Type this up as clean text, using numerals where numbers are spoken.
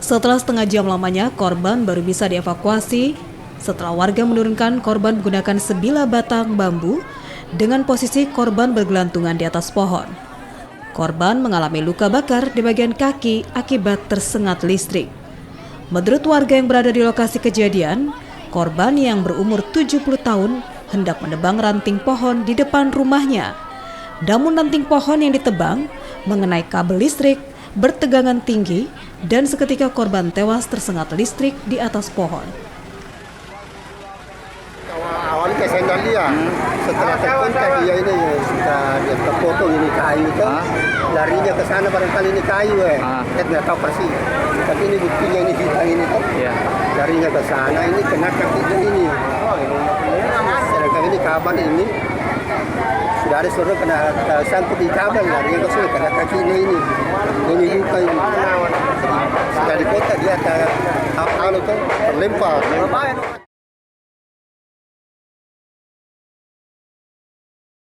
Setelah setengah jam lamanya, korban baru bisa dievakuasi setelah warga menurunkan korban menggunakan sebilah batang bambu dengan posisi korban bergelantungan di atas pohon. Korban mengalami luka bakar di bagian kaki akibat tersengat listrik. Menurut warga yang berada di lokasi kejadian, korban yang berumur 70 tahun hendak menebang ranting pohon di depan rumahnya. Namun ranting pohon yang ditebang mengenai kabel listrik bertegangan tinggi dan seketika korban tewas tersengat listrik di atas pohon. Awalnya saya nggak lihat, setelah terkontak dia ini sudah dia terpotong ini kayu itu, larinya ke sana barangkali ini kayu saya nggak tahu persis. Tapi ini buktinya ini hilang ini kan, larinya ke sana ini kena kakinya ini. Sedangkan ini kabel ini sudah ada suruh kena sangkut di kabel, larinya ke sana kena kakinya ini luka ini. Sudah di kota dia terlempar.